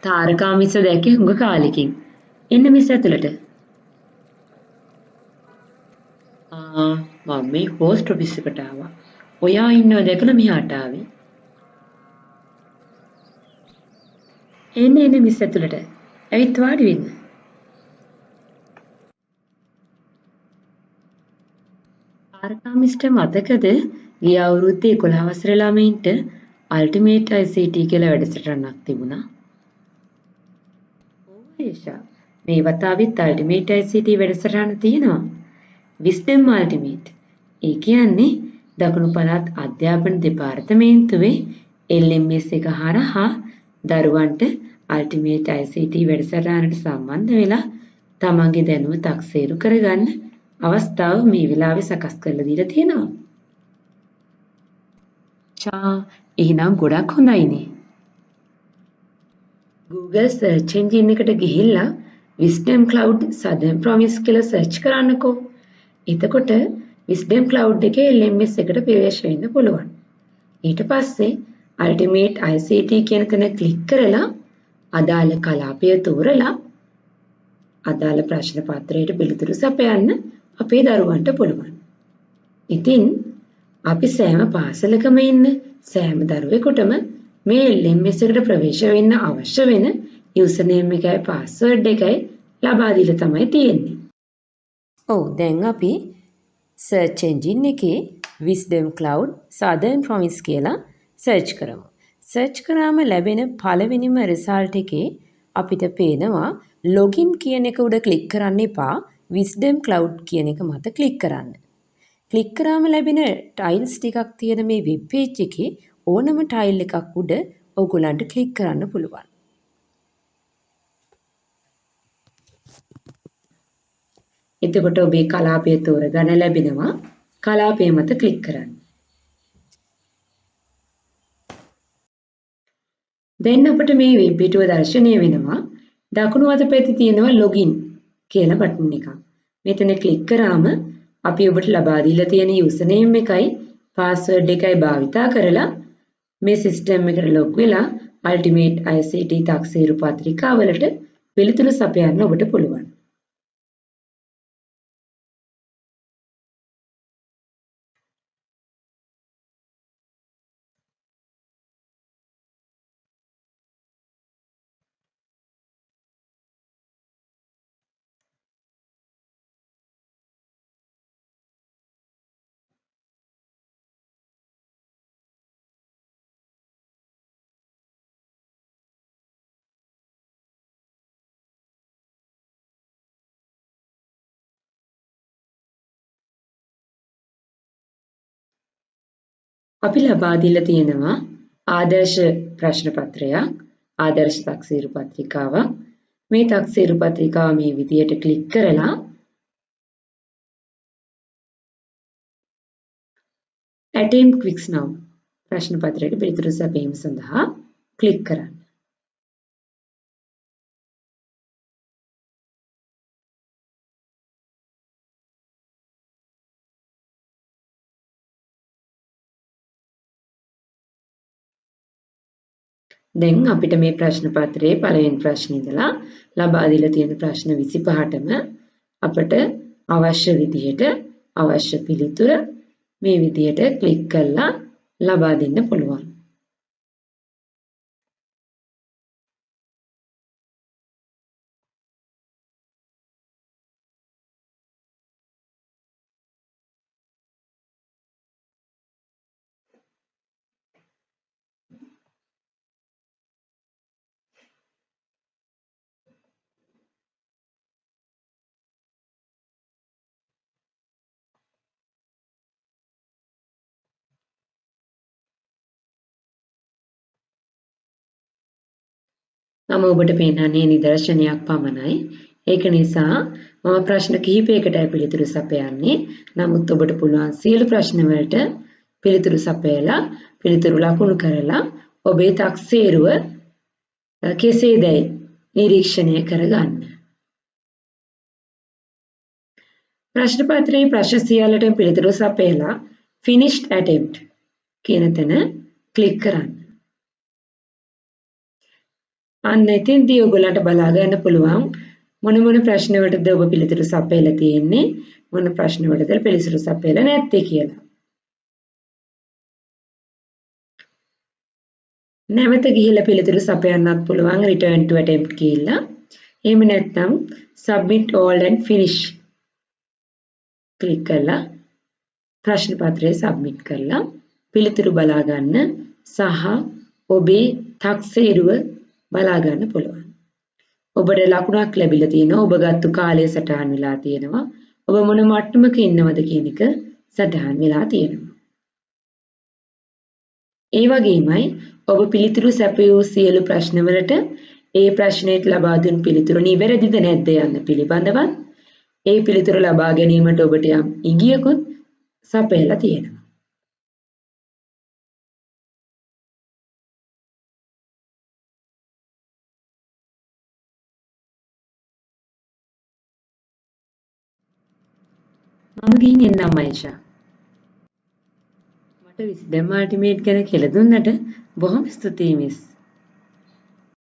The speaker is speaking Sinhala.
තාරකා මිස දැක්කේ හුඟ කාලෙකින්. එන්න මිස් ඇතුළට. මම මේ පෝස්ට් ඔෆිස් එකට ආවා. ඔයා ඉන්නව දැකලා මෙහාට ආවේ. එන්න මිස් ඇතුළට. ඇවිත් වාඩි වෙන්න. තාරකා මිස්ට මතකද ගිය අවුරුද්දේ 11 වසරේ ළමයින්ට අල්ටිමේට් ICT කියලා වැඩසටහනක් තිබුණා. ඒෂා මේ වතාවෙත් අල්ටිමේට් ICT වැඩසටහන තියෙනවා. Wisdom ultimate. ඒ කියන්නේ දකුණු පළාත් අධ්‍යාපන දෙපාර්තමේන්තුවේ LMS එක හරහා දරුවන්ට අල්ටිමේට් ICT වැඩසටහනට සම්බන්ධ වෙලා තමන්ගේ දැනුම තක්සේරු කරගන්න අවස්ථාව මේ වෙලාවේ සකස් කරලා දීලා තියෙනවා. එහෙනම් ගොඩක් හොඳයිනේ. Google search engine එකට ගිහිල්ලා Wisdom Cloud Southern Promise කියලා search කරන්නකෝ. එතකොට Wisdom Cloud එකේ LMS එකට ප්‍රවේශ වෙන්න පුළුවන්. ඊට පස්සේ Ultimate ICT කියන තැන ක්ලික් කරලා අදාළ කලාපය තෝරලා අදාළ ප්‍රශ්න පත්‍රයට පිළිතුරු සපයන්න අපේ දරුවන්ට පුළුවන්. ඉතින් අපි සෑම පාසලකම ඉන්න සෑම දරුවෙකුටම මේ LMS එකට ප්‍රවේශ වෙන්න අවශ්‍ය වෙන යූසර්නේම් එකයි පාස්වර්ඩ් එකයි ලබා දීලා තමයි තියෙන්නේ. ඔව් දැන් අපි සර්ච් එන්ජින් එකේ Wisdom Cloud Southern Promise කියලා සර්ච් කරමු. සර්ච් කරාම ලැබෙන පළවෙනිම රිසල්ට් එකේ අපිට පේනවා login කියන එක උඩ ක්ලික් කරන්න එපා. Wisdom Cloud කියන එක මත ක්ලික් කරන්න. ක්ලික් කරාම ලැබෙන ටයිල්ස් ටිකක් තියෙන මේ වෙබ් පේජ් එකේ ඕනම ටයිල් එකක් උඩ ඔයගොල්ලන්ට ක්ලික් කරන්න පුළුවන්. එතකොට ඔබේ කලාපය තෝරගන්න ලැබෙනවා. කලාපය මත ක්ලික් කරන්න. දැන් අපිට මේ වෙබ් පිටුව දැర్శණය වෙනවා. දකුණු අත පැත්තේ තියෙනවා login කියලා බටන් එකක්. මෙතන ක්ලික් කරාම අපි ඔබට ලබා දීලා තියෙන යූසර්නේම් එකයි පාස්වර්ඩ් එකයි භාවිතා කරලා මේ සිස්ටම් එකට ලොග් වෙලා අල්ටිමේට් ICT තක්සේරු පත්‍රිකාවලට පිළිතුරු සපයන්න ඔබට පුළුවන්. අපි ලබා දීලා තියෙනවා ආදර්ශ ප්‍රශ්න පත්‍රයක්, ආදර්ශ තක්සේරු පත්‍රිකාවක්. මේ තක්සේරු පත්‍රිකාව මේ විදියට ක්ලික් කරලා attempt quiz now ප්‍රශ්න පත්‍රයට පිළිතුරු සැපයීම සඳහා ක්ලික් කරන්න. දැන් අපිට මේ ප්‍රශ්න පත්‍රයේ පළවෙනි ප්‍රශ්නේ ඉඳලා ලබා දීලා තියෙන ප්‍රශ්න 25ටම අපට අවශ්‍ය විදිහට අවශ්‍ය පිළිතුර මේ විදිහට ක්ලික් කරලා ලබා දෙන්න පුළුවන්. මම ඔබට පෙන්නන්නේ නිදර්ශනයක් පමණයි. ඒක නිසා මම ප්‍රශ්න කිහිපයකටයි පිළිතුරු සපයන්නේ. නමුත් ඔබට පුළුවන් සියලු ප්‍රශ්න වලට පිළිතුරු සපයලා පිළිතුරු ලකුණු කරලා ඔබේ තක්සේරුව කෙසේදයි නිරීක්ෂණය කරගන්න. ප්‍රශ්න පත්‍රයේ ප්‍රශ්න සියල්ලටම පිළිතුරු සපයලා finished attempt කියන තැන ක්ලික් කරන්න. අන්න එතෙන්දී ඔයගොල්ලන්ට බලා ගන්න පුළුවන් මොන මොන ප්‍රශ්න වලටද ඔබ පිළිතුරු සපයලා තියෙන්නේ මොන ප්‍රශ්න වලටද පිළිතුරු සපයලා නැත්තේ කියලා. නැවත ගිහිල්ලා පිළිතුරු සපයන්නත් පුළුවන් return to attempt කියලා. එහෙම නැත්නම් submit all and finish click කරලා ප්‍රශ්න පත්‍රය සබ්මිට් කරලා පිළිතුරු බලා ගන්න සහ ඔබේ තක්සේරුව බලා ගන්න පුළුවන්. ඔබට ලකුණක් ලැබිලා තියෙනවා. ඔබ ගත්තු කාලය සටහන් වෙලා තියෙනවා. ඔබ මොන මට්ටමක ඉන්නවද කියන එක සටහන් වෙලා තියෙනවා. ඒ වගේමයි ඔබ පිළිතුරු සැපයූ සියලු ප්‍රශ්නවලට ඒ ප්‍රශ්නයට ලබා දුන් පිළිතුර නිවැරදිද නැද්ද යන්න පිළිබඳවත් ඒ පිළිතුර ලබා ගැනීමට ඔබට යම් ඉඟියකුත් සපයලා තියෙනවා. මම ගිහින් එන්නම් අයිෂා. මට විස්ඩම් අල්ටිමේට් ගැන කියලා දුන්නට බොහොම ස්තුතියි මිස්.